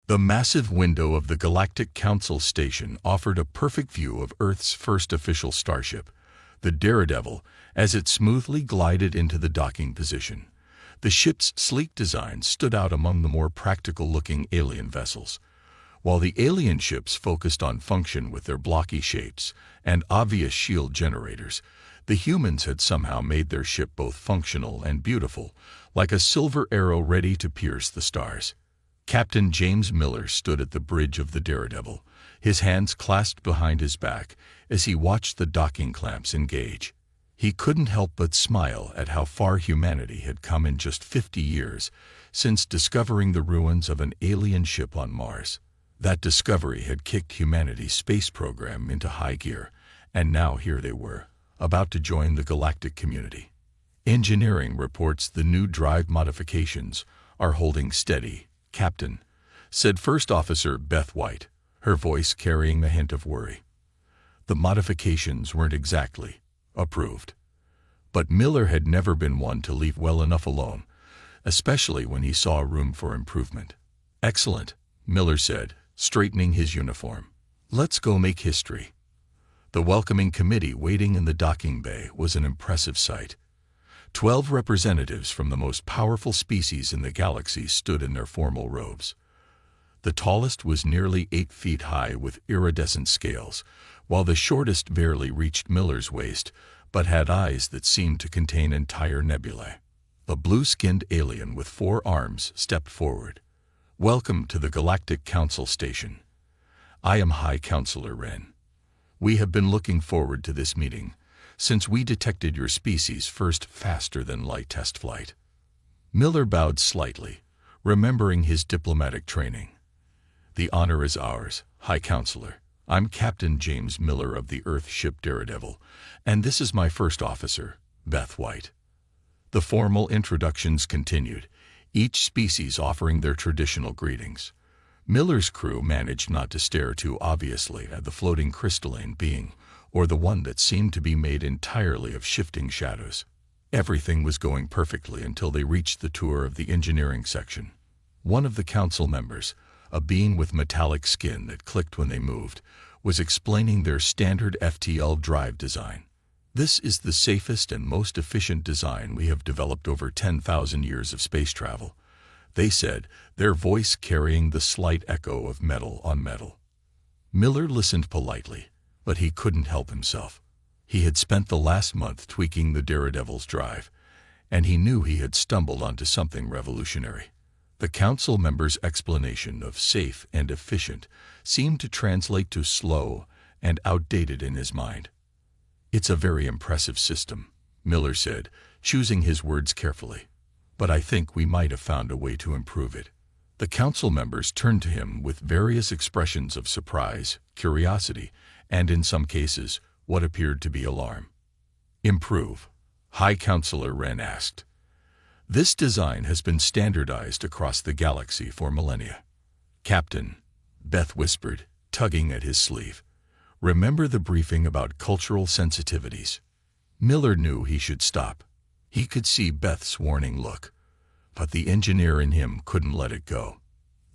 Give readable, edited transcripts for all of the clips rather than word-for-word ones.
The massive window of the Galactic Council station offered a perfect view of Earth's first official starship, the Daredevil, as it smoothly glided into the docking position. The ship's sleek design stood out among the more practical-looking alien vessels. While the alien ships focused on function with their blocky shapes and obvious shield generators, the humans had somehow made their ship both functional and beautiful, like a silver arrow ready to pierce the stars. Captain James Miller stood at the bridge of the Daredevil, his hands clasped behind his back as he watched the docking clamps engage. He couldn't help but smile at how far humanity had come in just 50 years since discovering the ruins of an alien ship on Mars. That discovery had kicked humanity's space program into high gear, and now here they were, about to join the galactic community. Engineering reports the new drive modifications are holding steady, Captain, said First Officer Beth White, her voice carrying a hint of worry. The modifications weren't exactly approved. But Miller had never been one to leave well enough alone, especially when he saw room for improvement. Excellent, Miller said, straightening his uniform. Let's go make history. The welcoming committee waiting in the docking bay was an impressive sight. 12 representatives from the most powerful species in the galaxy stood in their formal robes. The tallest was nearly 8 feet high with iridescent scales, while the shortest barely reached Miller's waist, but had eyes that seemed to contain entire nebulae. A blue-skinned alien with 4 arms stepped forward. Welcome to the Galactic Council Station. I am High Counselor Wren. We have been looking forward to this meeting, since we detected your species' first faster-than-light test flight. Miller bowed slightly, remembering his diplomatic training. The honor is ours, High Counselor. I'm Captain James Miller of the Earth ship Daredevil, and this is my first officer, Beth White. The formal introductions continued, each species offering their traditional greetings. Miller's crew managed not to stare too obviously at the floating crystalline being, or the one that seemed to be made entirely of shifting shadows. Everything was going perfectly until they reached the tour of the engineering section. One of the council members, a being with metallic skin that clicked when they moved, was explaining their standard FTL drive design. This is the safest and most efficient design we have developed over 10,000 years of space travel, they said, their voice carrying the slight echo of metal on metal. Miller listened politely, but he couldn't help himself. He had spent the last month tweaking the Daredevil's drive, and he knew he had stumbled onto something revolutionary. The council member's explanation of safe and efficient seemed to translate to slow and outdated in his mind. It's a very impressive system, Miller said, choosing his words carefully. But I think we might have found a way to improve it. The council members turned to him with various expressions of surprise, curiosity, and in some cases, what appeared to be alarm. Improve? High Counselor Wren asked. This design has been standardized across the galaxy for millennia. Captain, Beth whispered, tugging at his sleeve. Remember the briefing about cultural sensitivities? Miller knew he should stop. He could see Beth's warning look, but the engineer in him couldn't let it go.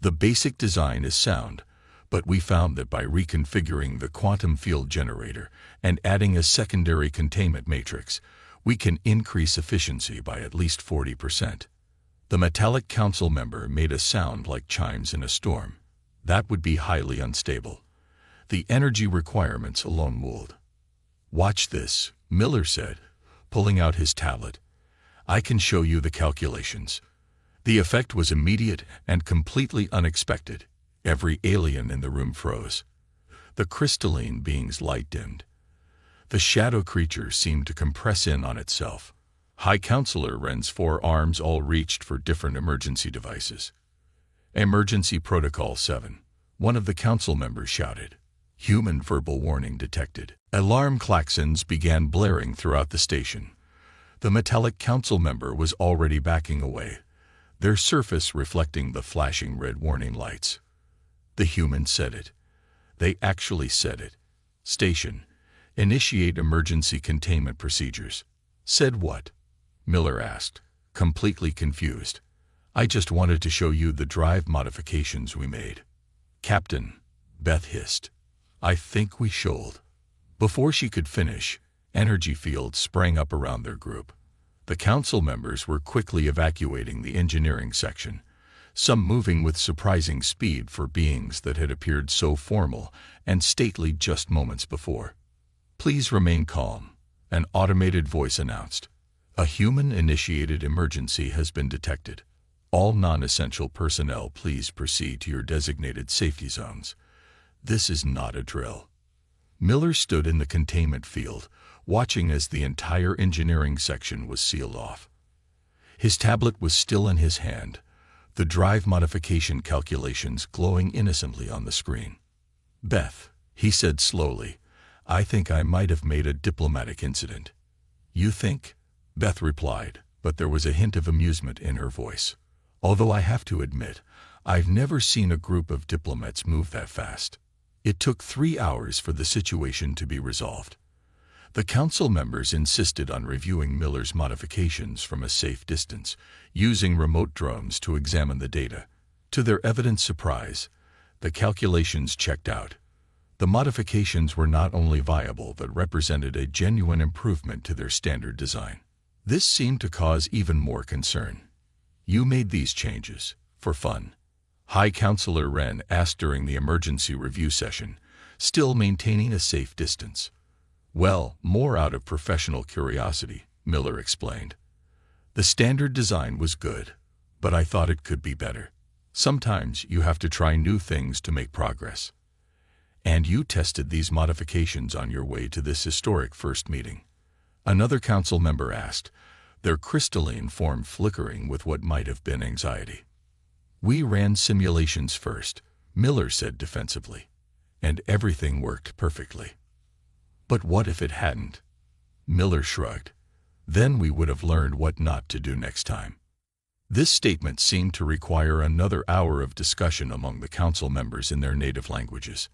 The basic design is sound, but we found that by reconfiguring the quantum field generator and adding a secondary containment matrix, we can increase efficiency by at least 40%. The metallic council member made a sound like chimes in a storm. That would be highly unstable. The energy requirements alone would. Watch this, Miller said, pulling out his tablet. I can show you the calculations. The effect was immediate and completely unexpected. Every alien in the room froze. The crystalline being's light dimmed. The shadow creature seemed to compress in on itself. High Counselor Wren's 4 arms all reached for different emergency devices. Emergency Protocol 7. One of the council members shouted. Human verbal warning detected. Alarm klaxons began blaring throughout the station. The metallic council member was already backing away, their surface reflecting the flashing red warning lights. The human said it. They actually said it. Station, initiate emergency containment procedures. Said what? Miller asked, completely confused. I just wanted to show you the drive modifications we made. Captain, Beth hissed. I think we should. Before she could finish, energy fields sprang up around their group. The council members were quickly evacuating the engineering section, some moving with surprising speed for beings that had appeared so formal and stately just moments before. Please remain calm, an automated voice announced. A human-initiated emergency has been detected. All non-essential personnel, please proceed to your designated safety zones. This is not a drill. Miller stood in the containment field, watching as the entire engineering section was sealed off. His tablet was still in his hand, the drive modification calculations glowing innocently on the screen. Beth, he said slowly, I think I might have made a diplomatic incident. You think? Beth replied, but there was a hint of amusement in her voice. Although I have to admit, I've never seen a group of diplomats move that fast. It took 3 hours for the situation to be resolved. The council members insisted on reviewing Miller's modifications from a safe distance, using remote drones to examine the data. To their evident surprise, the calculations checked out. The modifications were not only viable but represented a genuine improvement to their standard design. This seemed to cause even more concern. You made these changes for fun? High Counselor Wren asked during the emergency review session, still maintaining a safe distance. Well, more out of professional curiosity, Miller explained. The standard design was good, but I thought it could be better. Sometimes you have to try new things to make progress. And you tested these modifications on your way to this historic first meeting? Another council member asked, their crystalline form flickering with what might have been anxiety. We ran simulations first, Miller said defensively, and everything worked perfectly. But what if it hadn't? Miller shrugged. Then we would have learned what not to do next time. This statement seemed to require another hour of discussion among the council members in their native languages.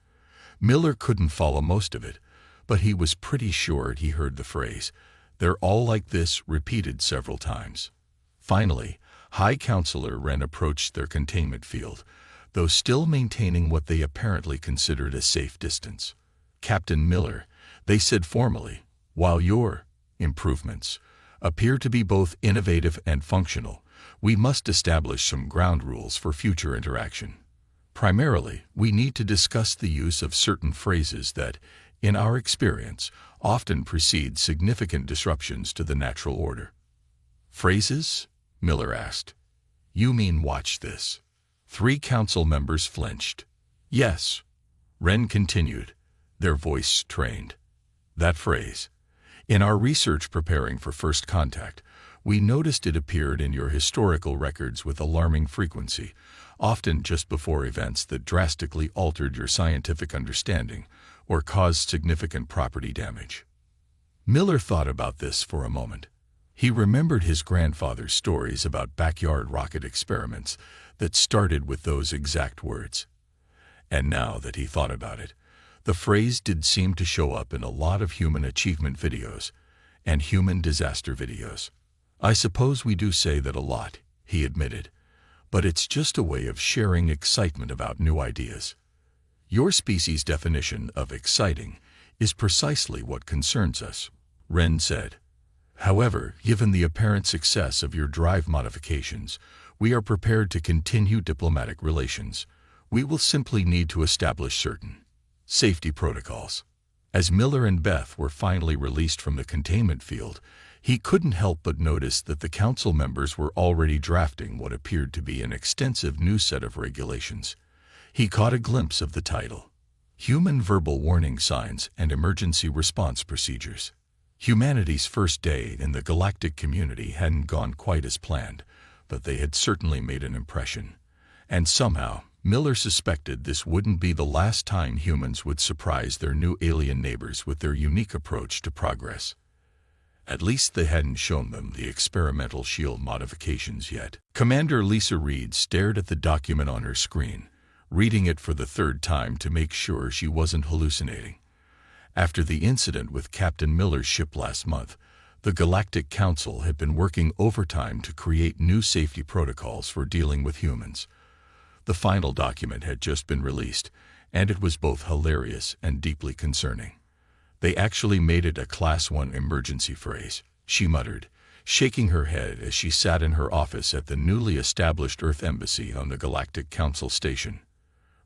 Miller couldn't follow most of it, but he was pretty sure he heard the phrase, "They're all like this," repeated several times. Finally, High Counselor Wren approached their containment field, though still maintaining what they apparently considered a safe distance. Captain Miller, they said formally, while your improvements appear to be both innovative and functional, we must establish some ground rules for future interaction. Primarily, we need to discuss the use of certain phrases that, in our experience, often precede significant disruptions to the natural order. Phrases? Miller asked. You mean watch this? 3 council members flinched. Yes. Wren continued, their voice trained. That phrase. In our research preparing for first contact, we noticed it appeared in your historical records with alarming frequency, often just before events that drastically altered your scientific understanding or caused significant property damage. Miller thought about this for a moment. He remembered his grandfather's stories about backyard rocket experiments that started with those exact words. And now that he thought about it, the phrase did seem to show up in a lot of human achievement videos and human disaster videos. I suppose we do say that a lot, he admitted, but it's just a way of sharing excitement about new ideas. Your species' definition of exciting is precisely what concerns us, Wren said. However, given the apparent success of your drive modifications, we are prepared to continue diplomatic relations. We will simply need to establish certain safety protocols. As Miller and Beth were finally released from the containment field, he couldn't help but notice that the council members were already drafting what appeared to be an extensive new set of regulations. He caught a glimpse of the title, Human Verbal Warning Signs and Emergency Response Procedures. Humanity's first day in the galactic community hadn't gone quite as planned, but they had certainly made an impression. And somehow, Miller suspected this wouldn't be the last time humans would surprise their new alien neighbors with their unique approach to progress. At least they hadn't shown them the experimental shield modifications yet. Commander Lisa Reed stared at the document on her screen, reading it for the 3rd time to make sure she wasn't hallucinating. After the incident with Captain Miller's ship last month, The Galactic Council had been working overtime to create new safety protocols for dealing with humans. The final document had just been released, and it was both hilarious and deeply concerning. They actually made it a Class 1 emergency phrase, she muttered, shaking her head as she sat in her office at the newly established Earth Embassy on the Galactic Council station,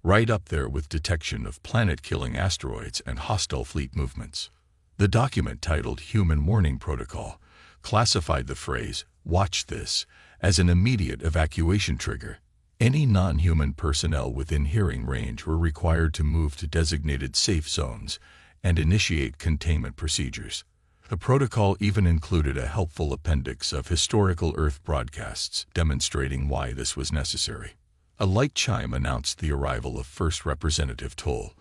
right up there with detection of planet-killing asteroids and hostile fleet movements. The document, titled Human Warning Protocol, classified the phrase, "Watch this," as an immediate evacuation trigger. Any non-human personnel within hearing range were required to move to designated safe zones and initiate containment procedures. The protocol even included a helpful appendix of historical Earth broadcasts demonstrating why this was necessary. A light chime announced the arrival of First Representative Toll,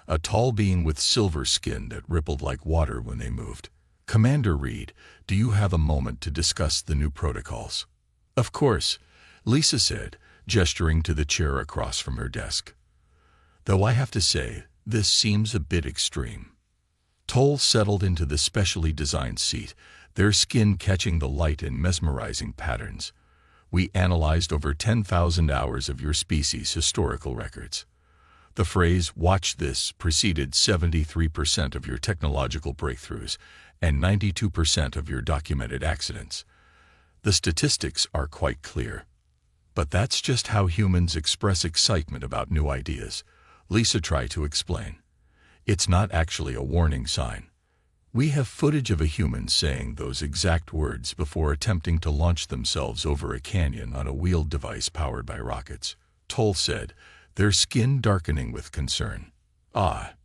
a tall being with silver skin that rippled like water when they moved. "Commander Reed, do you have a moment to discuss the new protocols?" "Of course," Lisa said, gesturing to the chair across from her desk. "Though I have to say, this seems a bit extreme." Toll settled into the specially designed seat, their skin catching the light in mesmerizing patterns. "We analyzed over 10,000 hours of your species' historical records. The phrase, 'Watch this,' preceded 73% of your technological breakthroughs and 92% of your documented accidents. The statistics are quite clear. But that's just how humans express excitement about new ideas," Lisa tried to explain. "It's not actually a warning sign. We have footage of a human saying those exact words before attempting to launch themselves over a canyon on a wheeled device powered by rockets," Toll said, their skin darkening with concern. "Ah,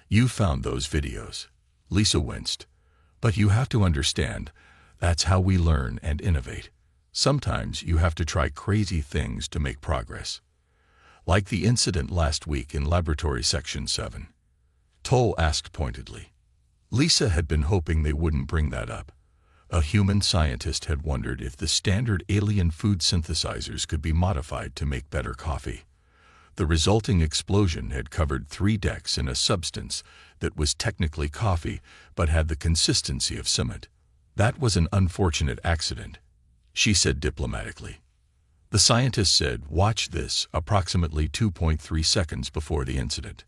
you found those videos." Lisa winced. "But you have to understand, that's how we learn and innovate. Sometimes you have to try crazy things to make progress. Like the incident last week in Laboratory Section 7. Toll asked pointedly. Lisa had been hoping they wouldn't bring that up. A human scientist had wondered if the standard alien food synthesizers could be modified to make better coffee. The resulting explosion had covered 3 decks in a substance that was technically coffee but had the consistency of cement. "That was an unfortunate accident," she said diplomatically. The scientist said, "Watch this," approximately 2.3 seconds before the incident.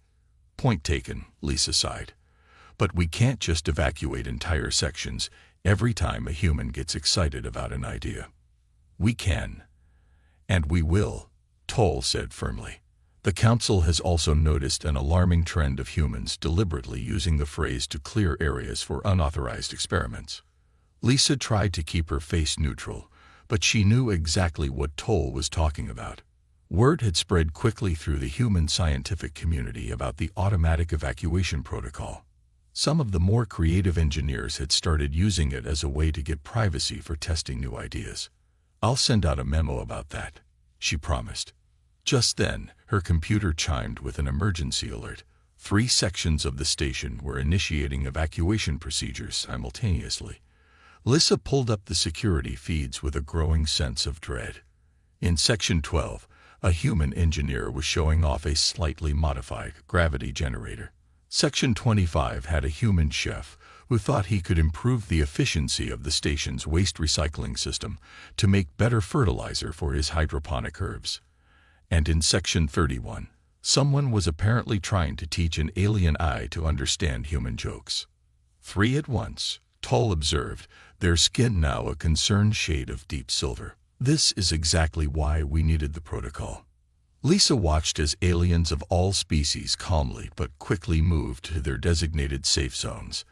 "Point taken," Lisa sighed. "But we can't just evacuate entire sections every time a human gets excited about an idea." "We can. And we will," Toll said firmly. The Council has also noticed an alarming trend of humans deliberately using the phrase to clear areas for unauthorized experiments. Lisa tried to keep her face neutral, but she knew exactly what Toll was talking about. Word had spread quickly through the human scientific community about the automatic evacuation protocol. Some of the more creative engineers had started using it as a way to get privacy for testing new ideas. "I'll send out a memo about that," she promised. Just then, her computer chimed with an emergency alert. 3 sections of the station were initiating evacuation procedures simultaneously. Lisa pulled up the security feeds with a growing sense of dread. In Section 12, a human engineer was showing off a slightly modified gravity generator. Section 25 had a human chef who thought he could improve the efficiency of the station's waste recycling system to make better fertilizer for his hydroponic herbs. And in Section 31, someone was apparently trying to teach an alien eye to understand human jokes. 3 at once, Toll observed, their skin now a concerned shade of deep silver. "This is exactly why we needed the protocol." Lisa watched as aliens of all species calmly but quickly moved to their designated safe zones.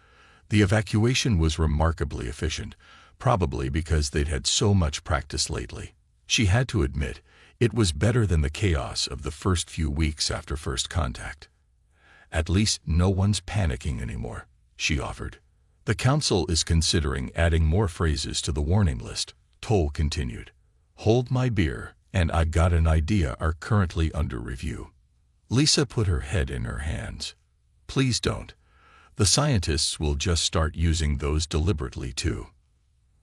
The evacuation was remarkably efficient, probably because they'd had so much practice lately. She had to admit, it was better than the chaos of the first few weeks after first contact. "At least no one's panicking anymore," she offered. "The Council is considering adding more phrases to the warning list," Toll continued. "Hold my beer, and I got an idea are currently under review." Lisa put her head in her hands. "Please don't. The scientists will just start using those deliberately too.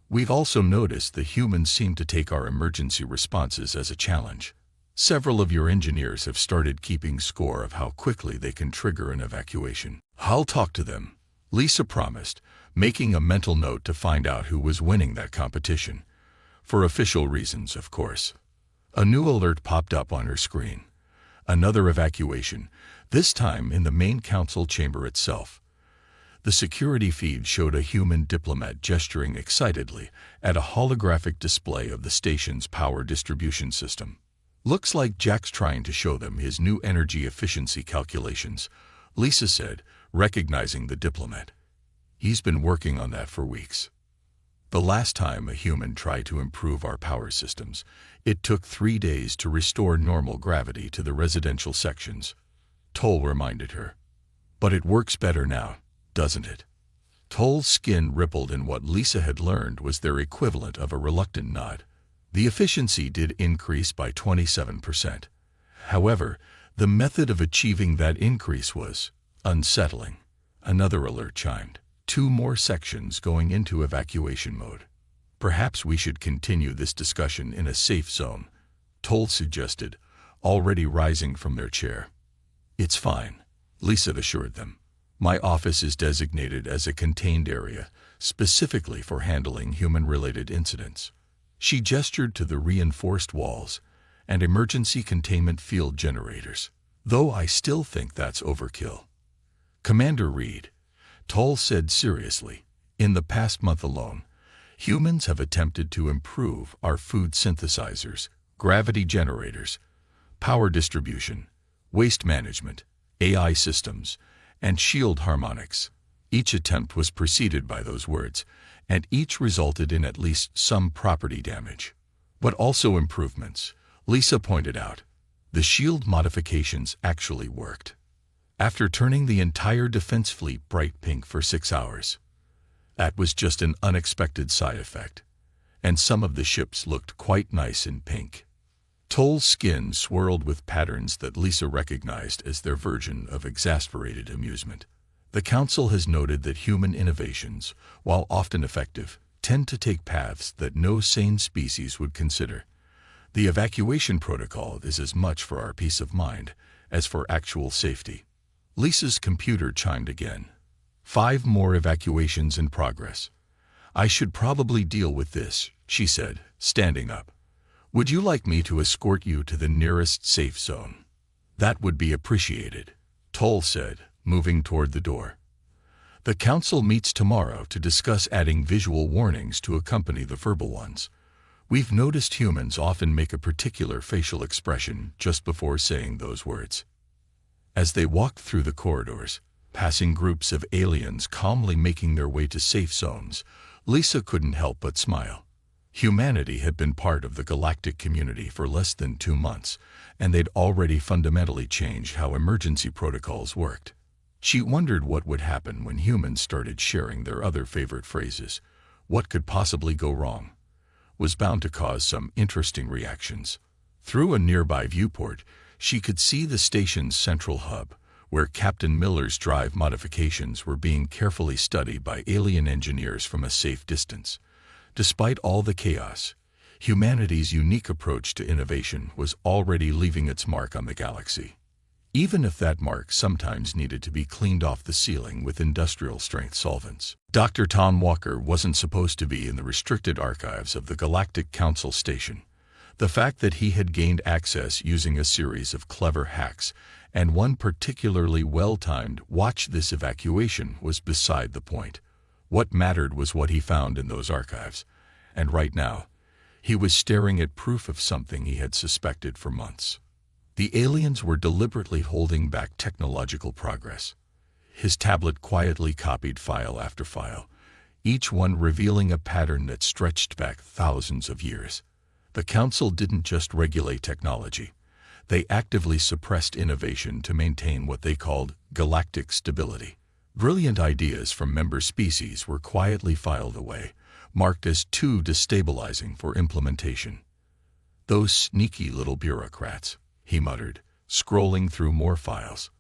We've also noticed the humans seem to take our emergency responses as a challenge. Several of your engineers have started keeping score of how quickly they can trigger an evacuation." "I'll talk to them," Lisa promised, making a mental note to find out who was winning that competition. For official reasons, of course. A new alert popped up on her screen. Another evacuation, this time in the main council chamber itself. The security feed showed a human diplomat gesturing excitedly at a holographic display of the station's power distribution system. "Looks like Jack's trying to show them his new energy efficiency calculations," Lisa said, recognizing the diplomat. "He's been working on that for weeks. The last time a human tried to improve our power systems, it took 3 days to restore normal gravity to the residential sections," Toll reminded her. "But it works better now, doesn't it?" Toll's skin rippled in what Lisa had learned was their equivalent of a reluctant nod. The efficiency did increase by 27%. However, the method of achieving that increase was unsettling. Another alert chimed. 2 more sections going into evacuation mode. "Perhaps we should continue this discussion in a safe zone," Toll suggested, already rising from their chair. "It's fine," Lisa assured them. "My office is designated as a contained area, specifically for handling human-related incidents." She gestured to the reinforced walls and emergency containment field generators. "Though I still think that's overkill." "Commander Reed," Toll said seriously, "in the past month alone, humans have attempted to improve our food synthesizers, gravity generators, power distribution, waste management, AI systems, and shield harmonics." Each attempt was preceded by those words, and each resulted in at least some property damage. But also improvements, Lisa pointed out. The shield modifications actually worked. After turning the entire defense fleet bright pink for 6 hours. That was just an unexpected side effect, and some of the ships looked quite nice in pink. Toll's skin swirled with patterns that Lisa recognized as their version of exasperated amusement. The Council has noted that human innovations, while often effective, tend to take paths that no sane species would consider. The evacuation protocol is as much for our peace of mind as for actual safety. Lisa's computer chimed again. 5 more evacuations in progress. "I should probably deal with this," she said, standing up. "Would you like me to escort you to the nearest safe zone?" "That would be appreciated," Toll said, moving toward the door. "The Council meets tomorrow to discuss adding visual warnings to accompany the verbal ones. We've noticed humans often make a particular facial expression just before saying those words." As they walked through the corridors, passing groups of aliens calmly making their way to safe zones, Lisa couldn't help but smile. Humanity had been part of the galactic community for less than 2 months, and they'd already fundamentally changed how emergency protocols worked. She wondered what would happen when humans started sharing their other favorite phrases. What could possibly go wrong? Was bound to cause some interesting reactions. Through a nearby viewport, she could see the station's central hub, where Captain Miller's drive modifications were being carefully studied by alien engineers from a safe distance. Despite all the chaos, humanity's unique approach to innovation was already leaving its mark on the galaxy. Even if that mark sometimes needed to be cleaned off the ceiling with industrial-strength solvents. Dr. Tom Walker wasn't supposed to be in the restricted archives of the Galactic Council station. The fact that he had gained access using a series of clever hacks and one particularly well-timed "watch this evacuation" was beside the point. What mattered was what he found in those archives, and right now, he was staring at proof of something he had suspected for months. The aliens were deliberately holding back technological progress. His tablet quietly copied file after file, each one revealing a pattern that stretched back thousands of years. The Council didn't just regulate technology. They actively suppressed innovation to maintain what they called galactic stability. Brilliant ideas from member species were quietly filed away, marked as too destabilizing for implementation. "Those sneaky little bureaucrats," he muttered, scrolling through more files.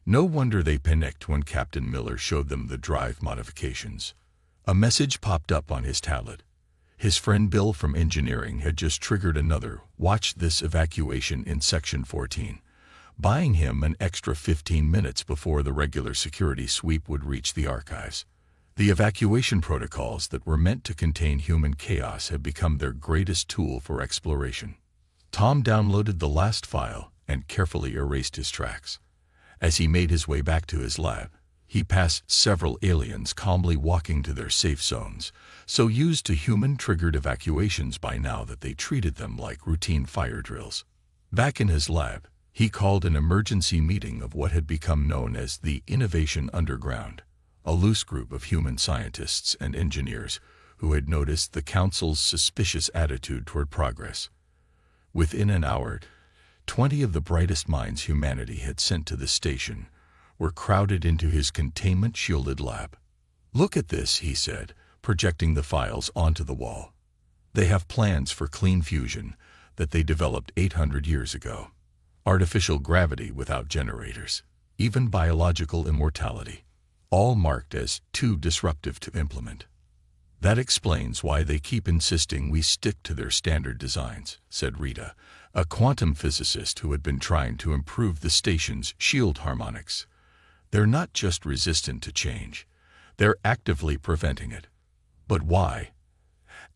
No wonder they panicked when Captain Miller showed them the drive modifications. A message popped up on his tablet. His friend Bill from engineering had just triggered another "watch this evacuation" in Section 14. buying him an extra 15 minutes before the regular security sweep would reach the archives. The evacuation protocols that were meant to contain human chaos had become their greatest tool for exploration. Tom downloaded the last file and carefully erased his tracks. As he made his way back to his lab, he passed several aliens calmly walking to their safe zones, so used to human-triggered evacuations by now that they treated them like routine fire drills. Back in his lab, he called an emergency meeting of what had become known as the Innovation Underground, a loose group of human scientists and engineers who had noticed the Council's suspicious attitude toward progress. Within an hour, 20 of the brightest minds humanity had sent to the station were crowded into his containment-shielded lab. "Look at this," he said, projecting the files onto the wall. "They have plans for clean fusion that they developed 800 years ago. Artificial gravity without generators, even biological immortality, all marked as too disruptive to implement. That explains why they keep insisting we stick to their standard designs," said Rita, a quantum physicist who had been trying to improve the station's shield harmonics. "They're not just resistant to change, they're actively preventing it." "But why?"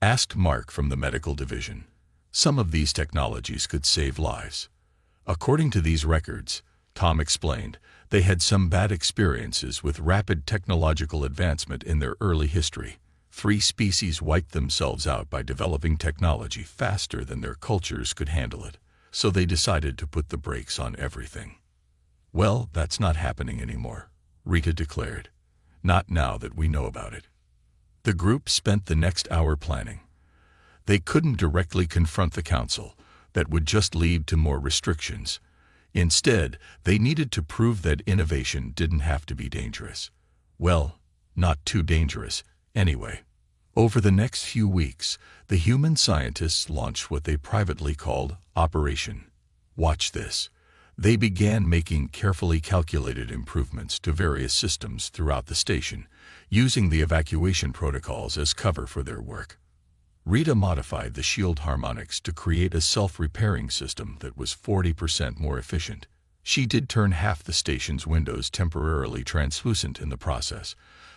asked Mark from the medical division. "Some of these technologies could save lives." "According to these records," Tom explained, "they had some bad experiences with rapid technological advancement in their early history. 3 species wiped themselves out by developing technology faster than their cultures could handle it, so they decided to put the brakes on everything." "Well, that's not happening anymore," Rita declared. "Not now that we know about it." The group spent the next hour planning. They couldn't directly confront the Council. That would just lead to more restrictions. Instead, they needed to prove that innovation didn't have to be dangerous. Well, not too dangerous, anyway. Over the next few weeks, the human scientists launched what they privately called Operation Watch This. They began making carefully calculated improvements to various systems throughout the station, using the evacuation protocols as cover for their work. Rita modified the shield harmonics to create a self-repairing system that was 40% more efficient. She did turn half the station's windows temporarily translucent in the process,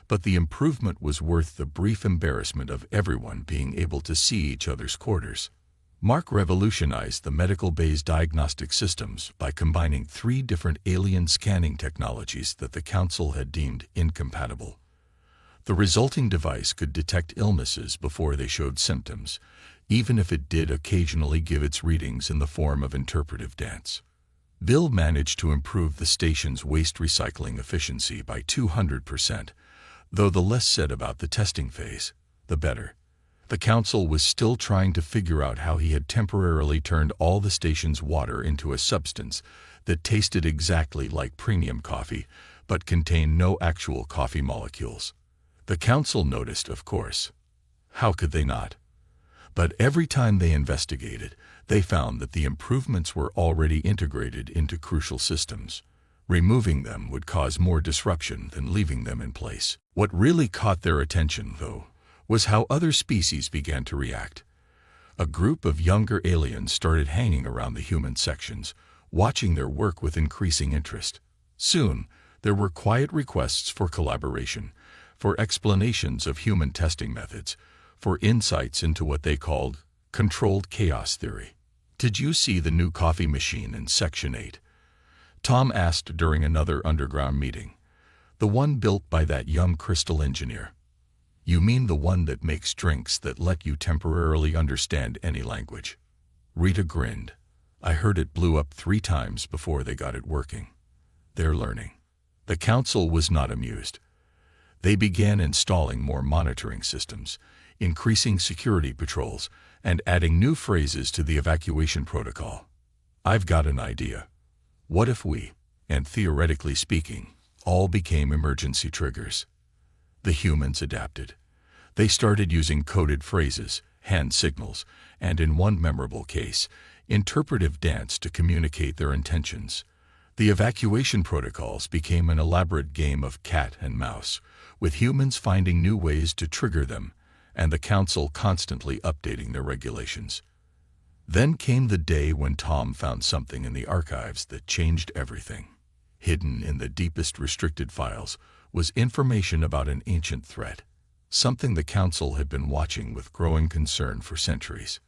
but the improvement was worth the brief embarrassment of everyone being able to see each other's quarters. Mark revolutionized the medical bay's diagnostic systems by combining 3 different alien scanning technologies that the Council had deemed incompatible. The resulting device could detect illnesses before they showed symptoms, even if it did occasionally give its readings in the form of interpretive dance. Bill managed to improve the station's waste recycling efficiency by 200%, though the less said about the testing phase, the better. The Council was still trying to figure out how he had temporarily turned all the station's water into a substance that tasted exactly like premium coffee, but contained no actual coffee molecules. The Council noticed, of course. How could they not? But every time they investigated, they found that the improvements were already integrated into crucial systems. Removing them would cause more disruption than leaving them in place. What really caught their attention, though, was how other species began to react. A group of younger aliens started hanging around the human sections, watching their work with increasing interest. Soon, there were quiet requests for collaboration, for explanations of human testing methods, for insights into what they called controlled chaos theory. "Did you see the new coffee machine in Section 8? Tom asked during another underground meeting. "The one built by that young crystal engineer." "You mean the one that makes drinks that let you temporarily understand any language?" Rita grinned. "I heard it blew up 3 times before they got it working." "They're learning." The Council was not amused. They began installing more monitoring systems, increasing security patrols, and adding new phrases to the evacuation protocol. "I've got an idea. What if we, and theoretically speaking, all became emergency triggers?" The humans adapted. They started using coded phrases, hand signals, and in one memorable case, interpretive dance to communicate their intentions. The evacuation protocols became an elaborate game of cat and mouse, with humans finding new ways to trigger them, and the Council constantly updating their regulations. Then came the day when Tom found something in the archives that changed everything. Hidden in the deepest restricted files was information about an ancient threat, something the Council had been watching with growing concern for centuries.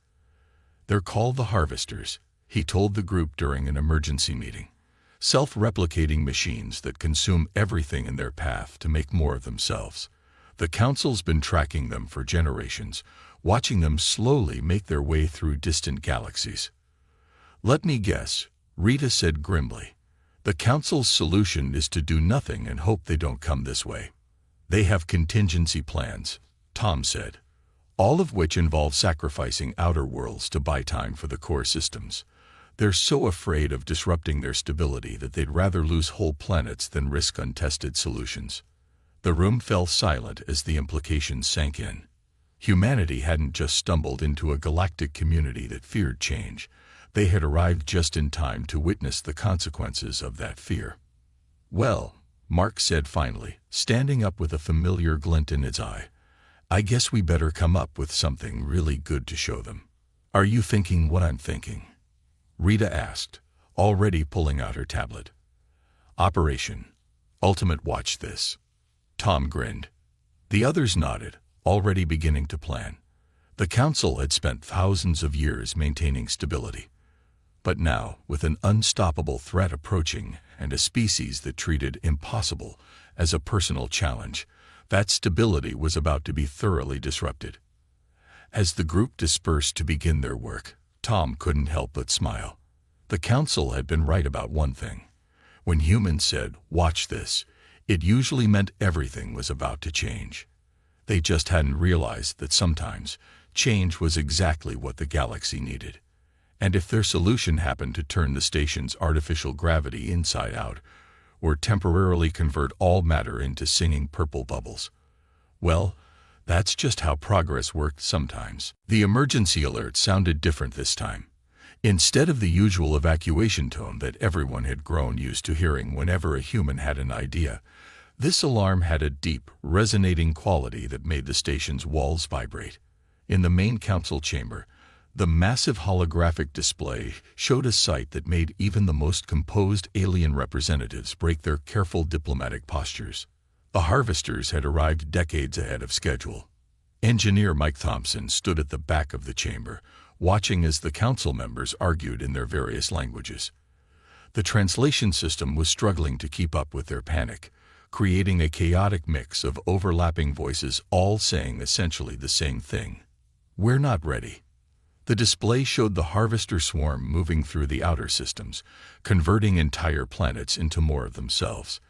"They're called the Harvesters," he told the group during an emergency meeting. "Self-replicating machines that consume everything in their path to make more of themselves. The Council's been tracking them for generations, watching them slowly make their way through distant galaxies." "Let me guess," Rita said grimly. "The Council's solution is to do nothing and hope they don't come this way." "They have contingency plans," Tom said, "all of which involve sacrificing outer worlds to buy time for the core systems. They're so afraid of disrupting their stability that they'd rather lose whole planets than risk untested solutions." The room fell silent as the implications sank in. Humanity hadn't just stumbled into a galactic community that feared change. They had arrived just in time to witness the consequences of that fear. "Well," Mark said finally, standing up with a familiar glint in his eye, "I guess we better come up with something really good to show them." "Are you thinking what I'm thinking?" Rita asked, already pulling out her tablet. "Operation Ultimate Watch This." Tom grinned. The others nodded, already beginning to plan. The Council had spent thousands of years maintaining stability. But now, with an unstoppable threat approaching and a species that treated impossible as a personal challenge, that stability was about to be thoroughly disrupted. As the group dispersed to begin their work, Tom couldn't help but smile. The Council had been right about one thing. When humans said, "Watch this," it usually meant everything was about to change. They just hadn't realized that sometimes change was exactly what the galaxy needed. And if their solution happened to turn the station's artificial gravity inside out, or temporarily convert all matter into singing purple bubbles, well, that's just how progress worked sometimes. The emergency alert sounded different this time. Instead of the usual evacuation tone that everyone had grown used to hearing whenever a human had an idea, this alarm had a deep, resonating quality that made the station's walls vibrate. In the main council chamber, the massive holographic display showed a sight that made even the most composed alien representatives break their careful diplomatic postures. The Harvesters had arrived decades ahead of schedule. Engineer Mike Thompson stood at the back of the chamber, watching as the council members argued in their various languages. The translation system was struggling to keep up with their panic, creating a chaotic mix of overlapping voices all saying essentially the same thing. "We're not ready." The display showed the Harvester swarm moving through the outer systems, converting entire planets into more of themselves.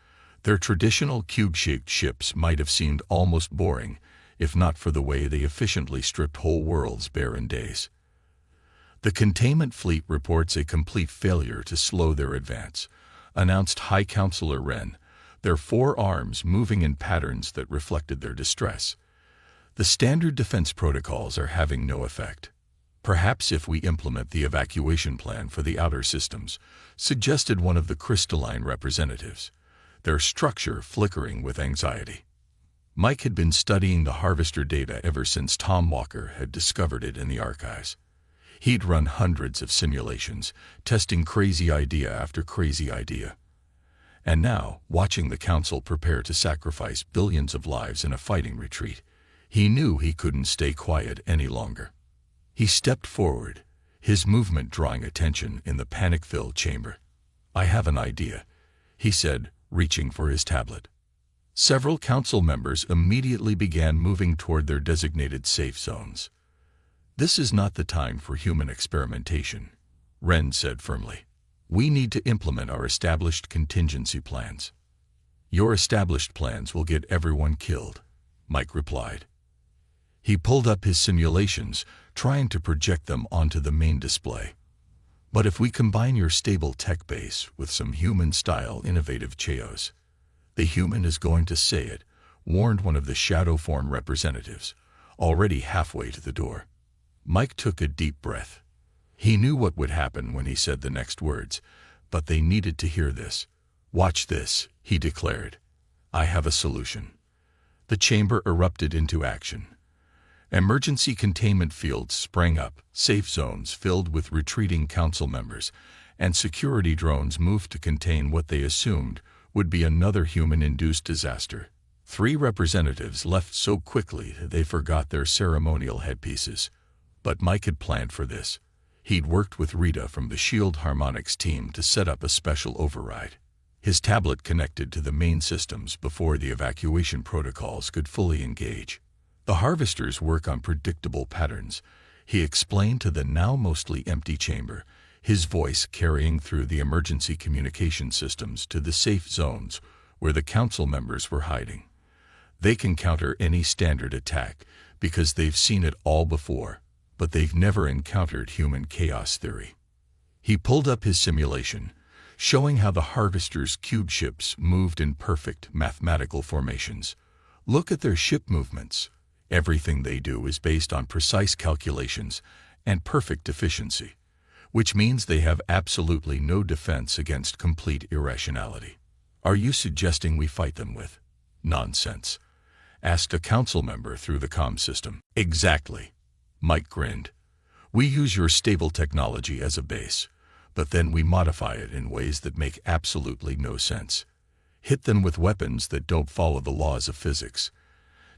Their traditional cube-shaped ships might have seemed almost boring, if not for the way they efficiently stripped whole worlds bare in days. "The containment fleet reports a complete failure to slow their advance," announced High Counselor Wren, their four arms moving in patterns that reflected their distress. "The standard defense protocols are having no effect." "Perhaps if we implement the evacuation plan for the outer systems," suggested one of the crystalline representatives, their structure flickering with anxiety. Mike had been studying the Harvester data ever since Tom Walker had discovered it in the archives. He'd run hundreds of simulations, testing crazy idea after crazy idea. And now, watching the Council prepare to sacrifice billions of lives in a fighting retreat, he knew he couldn't stay quiet any longer. He stepped forward, his movement drawing attention in the panic-filled chamber. "I have an idea," he said, reaching for his tablet. Several council members immediately began moving toward their designated safe zones. "This is not the time for human experimentation," Wren said firmly. "We need to implement our established contingency plans." "Your established plans will get everyone killed," Mike replied. He pulled up his simulations, trying to project them onto the main display. "But if we combine your stable tech base with some human-style innovative chaos, the human is going to say it," warned one of the shadow form representatives, already halfway to the door. Mike took a deep breath. He knew what would happen when he said the next words, but they needed to hear this. "Watch this," he declared. "I have a solution." The chamber erupted into action. Emergency containment fields sprang up, safe zones filled with retreating council members, and security drones moved to contain what they assumed would be another human-induced disaster. 3 representatives left so quickly that they forgot their ceremonial headpieces. But Mike had planned for this. He'd worked with Rita from the Shield Harmonics team to set up a special override. His tablet connected to the main systems before the evacuation protocols could fully engage. The harvesters work on predictable patterns, he explained to the now mostly empty chamber, his voice carrying through the emergency communication systems to the safe zones where the council members were hiding. They can counter any standard attack because they've seen it all before, but they've never encountered human chaos theory. He pulled up his simulation, showing how the harvesters' cube ships moved in perfect mathematical formations. Look at their ship movements. Everything they do is based on precise calculations and perfect efficiency, which means they have absolutely no defense against complete irrationality. Are you suggesting we fight them with nonsense? Asked a council member through the comm system. Exactly. Mike grinned. We use your stable technology as a base, but then we modify it in ways that make absolutely no sense. Hit them with weapons that don't follow the laws of physics.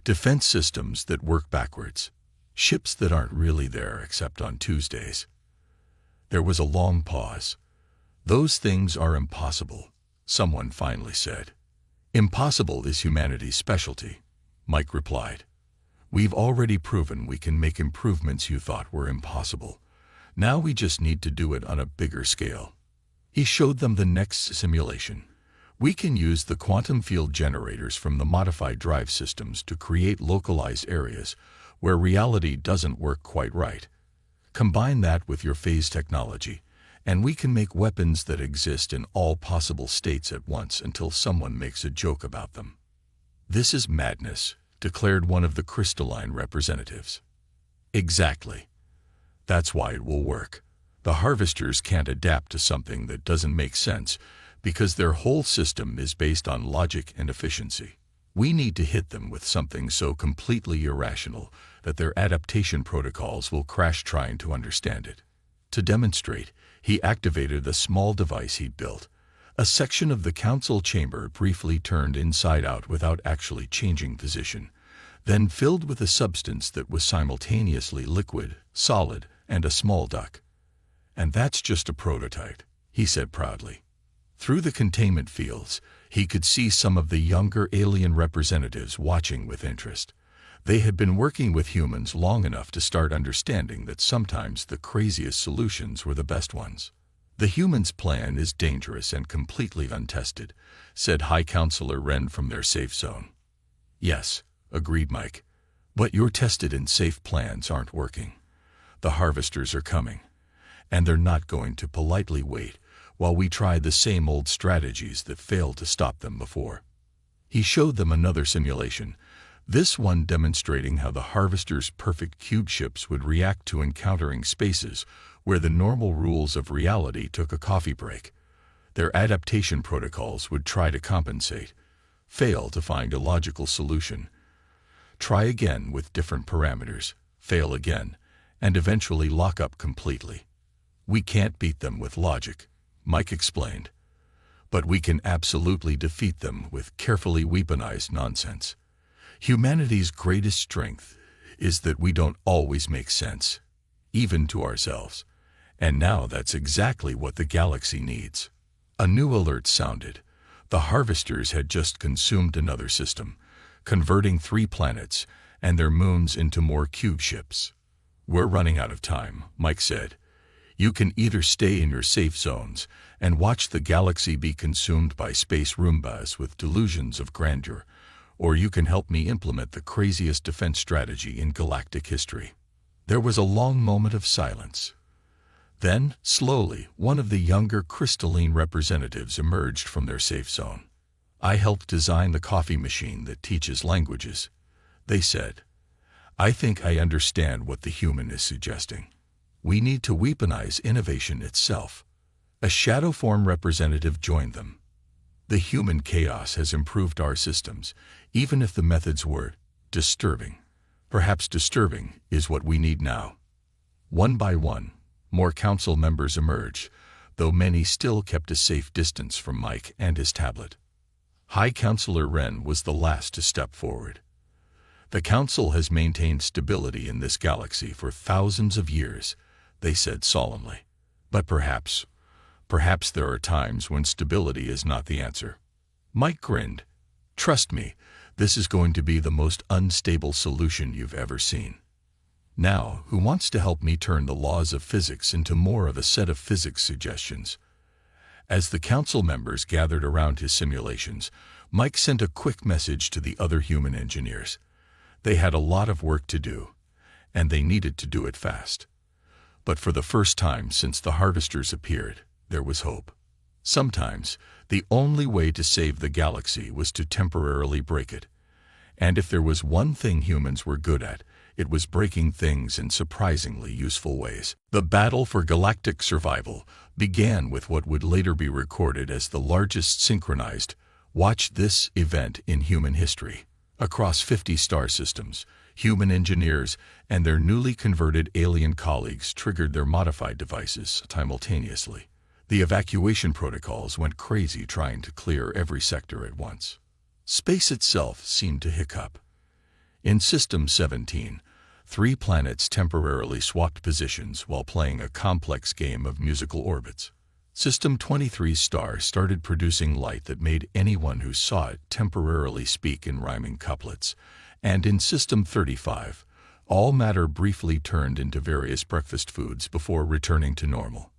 Defense systems that work backwards. Ships that aren't really there except on Tuesdays. There was a long pause. Those things are impossible, someone finally said. Impossible is humanity's specialty, Mike replied. We've already proven we can make improvements you thought were impossible. Now we just need to do it on a bigger scale. He showed them the next simulation. We can use the quantum field generators from the modified drive systems to create localized areas where reality doesn't work quite right. Combine that with your phase technology, and we can make weapons that exist in all possible states at once until someone makes a joke about them. This is madness, declared one of the crystalline representatives. Exactly. That's why it will work. The harvesters can't adapt to something that doesn't make sense because their whole system is based on logic and efficiency. We need to hit them with something so completely irrational that their adaptation protocols will crash trying to understand it. To demonstrate, he activated a small device he'd built. A section of the council chamber briefly turned inside out without actually changing position, then filled with a substance that was simultaneously liquid, solid, and a small duck. And that's just a prototype, he said proudly. Through the containment fields, he could see some of the younger alien representatives watching with interest. They had been working with humans long enough to start understanding that sometimes the craziest solutions were the best ones. The humans' plan is dangerous and completely untested, said High Counselor Wren from their safe zone. Yes, agreed Mike, but your tested and safe plans aren't working. The harvesters are coming, and they're not going to politely wait while we try the same old strategies that failed to stop them before. He showed them another simulation, this one demonstrating how the harvesters' perfect cube ships would react to encountering spaces where the normal rules of reality took a coffee break. Their adaptation protocols would try to compensate, fail to find a logical solution, try again with different parameters, fail again, and eventually lock up completely. We can't beat them with logic, Mike explained, but we can absolutely defeat them with carefully weaponized nonsense. Humanity's greatest strength is that we don't always make sense, even to ourselves. And now that's exactly what the galaxy needs. A new alert sounded. The harvesters had just consumed another system, converting 3 planets and their moons into more cube ships. We're running out of time, Mike said. You can either stay in your safe zones and watch the galaxy be consumed by space Roombas with delusions of grandeur, or you can help me implement the craziest defense strategy in galactic history. There was a long moment of silence. Then, slowly, one of the younger crystalline representatives emerged from their safe zone. I helped design the coffee machine that teaches languages, they said. I think I understand what the human is suggesting. We need to weaponize innovation itself. A shadow form representative joined them. The human chaos has improved our systems, even if the methods were disturbing. Perhaps disturbing is what we need now. One by one, more council members emerged, though many still kept a safe distance from Mike and his tablet. High Counselor Wren was the last to step forward. The council has maintained stability in this galaxy for thousands of years, they said solemnly. But perhaps there are times when stability is not the answer. Mike grinned. Trust me, this is going to be the most unstable solution you've ever seen. Now, who wants to help me turn the laws of physics into more of a set of physics suggestions? As the council members gathered around his simulations, Mike sent a quick message to the other human engineers. They had a lot of work to do, and they needed to do it fast. But for the first time since the harvesters appeared, there was hope. Sometimes, the only way to save the galaxy was to temporarily break it. And if there was one thing humans were good at, it was breaking things in surprisingly useful ways. The battle for galactic survival began with what would later be recorded as the largest synchronized, watch this event in human history. Across 50 star systems, human engineers and their newly converted alien colleagues triggered their modified devices simultaneously. The evacuation protocols went crazy trying to clear every sector at once. Space itself seemed to hiccup. In System 17, 3 planets temporarily swapped positions while playing a complex game of musical orbits. System 23's star started producing light that made anyone who saw it temporarily speak in rhyming couplets, and in System 35, all matter briefly turned into various breakfast foods before returning to normal.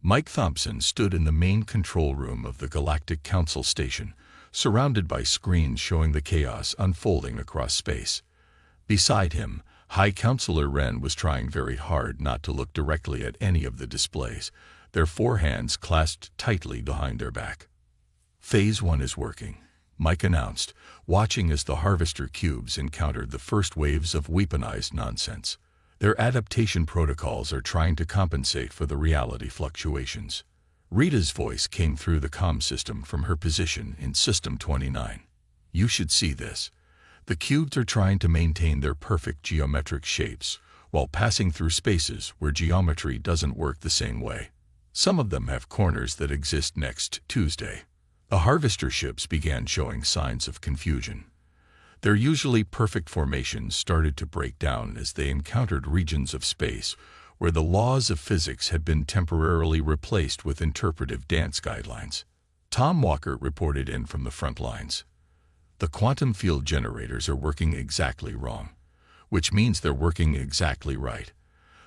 Mike Thompson stood in the main control room of the Galactic Council Station, surrounded by screens showing the chaos unfolding across space. Beside him, High Counselor Wren was trying very hard not to look directly at any of the displays, their 4 hands clasped tightly behind their back. Phase 1 is working, Mike announced, watching as the harvester cubes encountered the first waves of weaponized nonsense. Their adaptation protocols are trying to compensate for the reality fluctuations. Rita's voice came through the comm system from her position in System 29. You should see this. The cubes are trying to maintain their perfect geometric shapes while passing through spaces where geometry doesn't work the same way. Some of them have corners that exist next Tuesday. The harvester ships began showing signs of confusion. Their usually perfect formations started to break down as they encountered regions of space where the laws of physics had been temporarily replaced with interpretive dance guidelines. Tom Walker reported in from the front lines. The quantum field generators are working exactly wrong, which means they're working exactly right.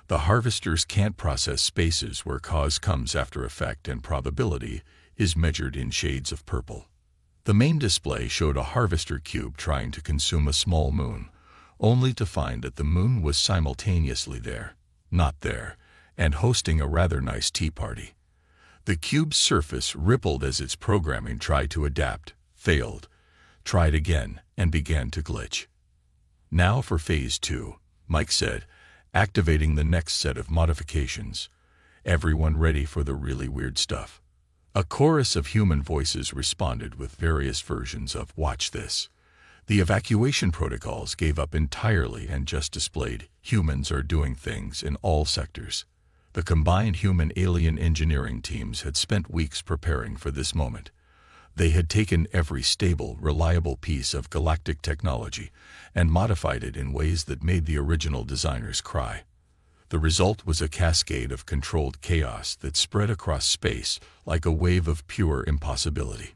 The harvesters can't process spaces where cause comes after effect and probability is measured in shades of purple. The main display showed a harvester cube trying to consume a small moon, only to find that the moon was simultaneously there, not there, and hosting a rather nice tea party. The cube's surface rippled as its programming tried to adapt, failed, tried again, and began to glitch. Now for Phase 2, Mike said, activating the next set of modifications. Everyone ready for the really weird stuff. A chorus of human voices responded with various versions of "Watch this." The evacuation protocols gave up entirely and just displayed humans are doing things in all sectors. The combined human-alien engineering teams had spent weeks preparing for this moment. They had taken every stable, reliable piece of galactic technology and modified it in ways that made the original designers cry. The result was a cascade of controlled chaos that spread across space like a wave of pure impossibility.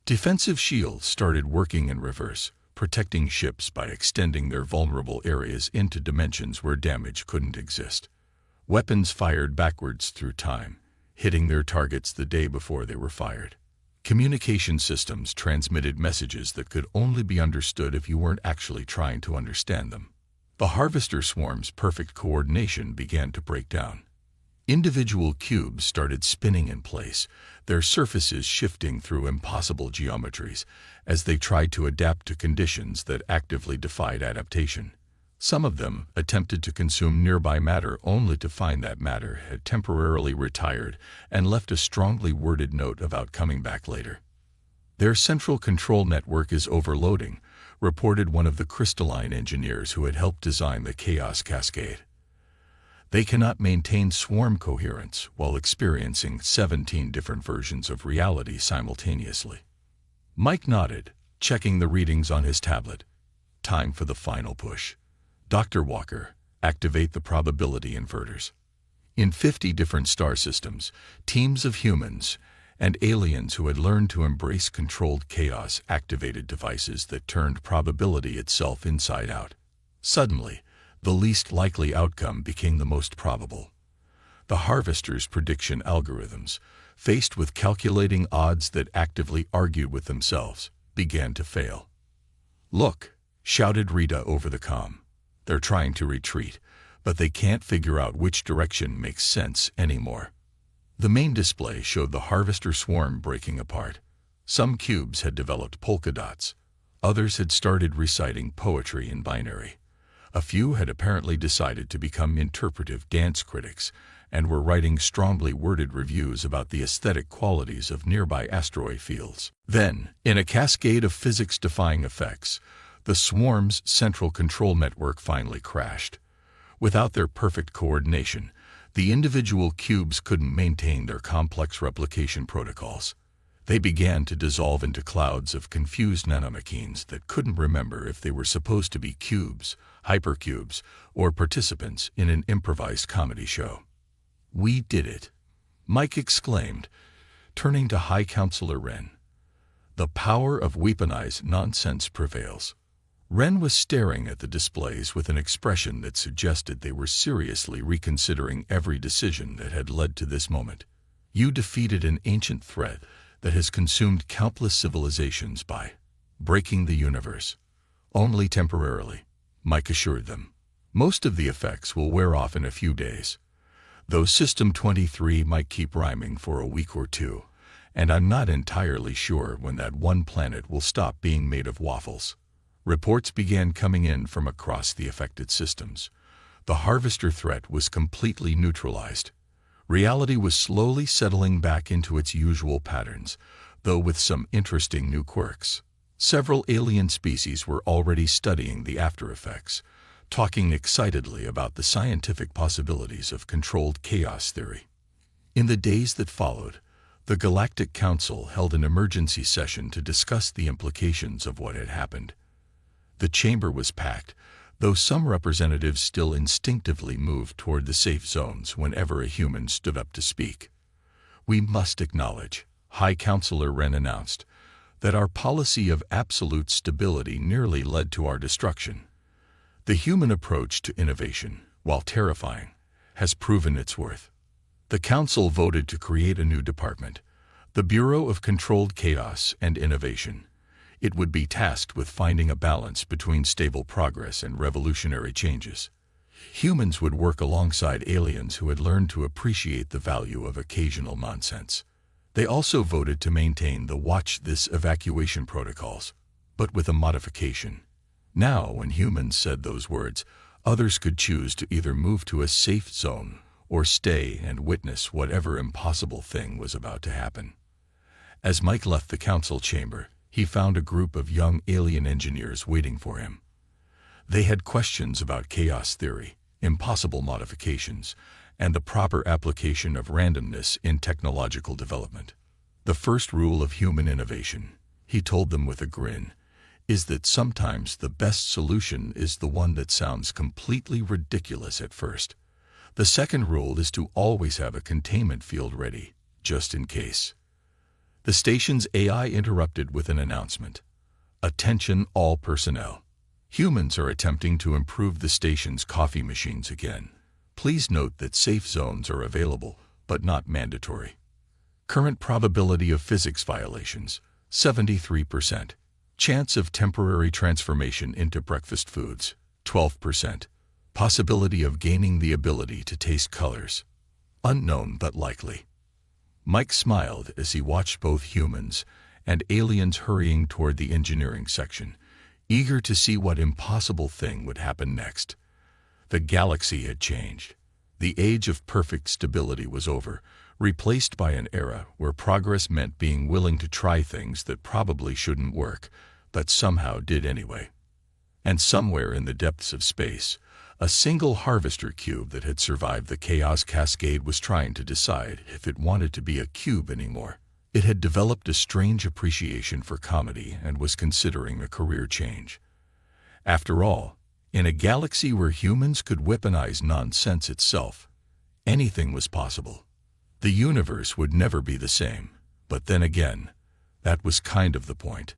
Defensive shields started working in reverse, protecting ships by extending their vulnerable areas into dimensions where damage couldn't exist. Weapons fired backwards through time, hitting their targets the day before they were fired. Communication systems transmitted messages that could only be understood if you weren't actually trying to understand them. The harvester swarm's perfect coordination began to break down. Individual cubes started spinning in place, their surfaces shifting through impossible geometries as they tried to adapt to conditions that actively defied adaptation. Some of them attempted to consume nearby matter only to find that matter had temporarily retired and left a strongly worded note about coming back later. Their central control network is overloading, reported one of the crystalline engineers who had helped design the Chaos Cascade. They cannot maintain swarm coherence while experiencing 17 different versions of reality simultaneously. Mike nodded, checking the readings on his tablet. Time for the final push. Dr. Walker, activate the probability inverters. In 50 different star systems, teams of humans and aliens who had learned to embrace controlled chaos activated devices that turned probability itself inside out. Suddenly, the least likely outcome became the most probable. The Harvester's prediction algorithms, faced with calculating odds that actively argued with themselves, began to fail. "Look," shouted Rita over the comm. "They're trying to retreat, but they can't figure out which direction makes sense anymore." The main display showed the Harvester swarm breaking apart. Some cubes had developed polka dots. Others had started reciting poetry in binary. A few had apparently decided to become interpretive dance critics and were writing strongly worded reviews about the aesthetic qualities of nearby asteroid fields. Then, in a cascade of physics-defying effects, the swarm's central control network finally crashed. Without their perfect coordination, the individual cubes couldn't maintain their complex replication protocols. They began to dissolve into clouds of confused nanomachines that couldn't remember if they were supposed to be cubes, hypercubes, or participants in an improvised comedy show. "We did it," Mike exclaimed, turning to High Counselor Wren. "The power of weaponized nonsense prevails." Wren was staring at the displays with an expression that suggested they were seriously reconsidering every decision that had led to this moment. "You defeated an ancient threat that has consumed countless civilizations by breaking the universe." "Only temporarily," Mike assured them. "Most of the effects will wear off in a few days. Though System 23 might keep rhyming for a week or two, and I'm not entirely sure when that one planet will stop being made of waffles." Reports began coming in from across the affected systems. The Harvester threat was completely neutralized. Reality was slowly settling back into its usual patterns, though with some interesting new quirks. Several alien species were already studying the after effects, talking excitedly about the scientific possibilities of controlled chaos theory. In the days that followed, the Galactic Council held an emergency session to discuss the implications of what had happened. The chamber was packed, though some representatives still instinctively moved toward the safe zones whenever a human stood up to speak. "We must acknowledge," High Counselor Wren announced, "that our policy of absolute stability nearly led to our destruction. The human approach to innovation, while terrifying, has proven its worth." The Council voted to create a new department, the Bureau of Controlled Chaos and Innovation. It would be tasked with finding a balance between stable progress and revolutionary changes. Humans would work alongside aliens who had learned to appreciate the value of occasional nonsense. They also voted to maintain the Watch This evacuation protocols, but with a modification. Now, when humans said those words, others could choose to either move to a safe zone or stay and witness whatever impossible thing was about to happen. As Mike left the council chamber, he found a group of young alien engineers waiting for him. They had questions about chaos theory, impossible modifications, and the proper application of randomness in technological development. "The first rule of human innovation," he told them with a grin, "is that sometimes the best solution is the one that sounds completely ridiculous at first. The second rule is to always have a containment field ready, just in case." The station's AI interrupted with an announcement. "Attention all personnel. Humans are attempting to improve the station's coffee machines again. Please note that safe zones are available, but not mandatory. Current probability of physics violations, 73%. Chance of temporary transformation into breakfast foods, 12%. Possibility of gaining the ability to taste colors, unknown but likely." Mike smiled as he watched both humans and aliens hurrying toward the engineering section, eager to see what impossible thing would happen next. The galaxy had changed. The age of perfect stability was over, replaced by an era where progress meant being willing to try things that probably shouldn't work, but somehow did anyway. And somewhere in the depths of space, a single harvester cube that had survived the chaos cascade was trying to decide if it wanted to be a cube anymore. It had developed a strange appreciation for comedy and was considering a career change. After all, in a galaxy where humans could weaponize nonsense itself, anything was possible. The universe would never be the same, but then again, that was kind of the point.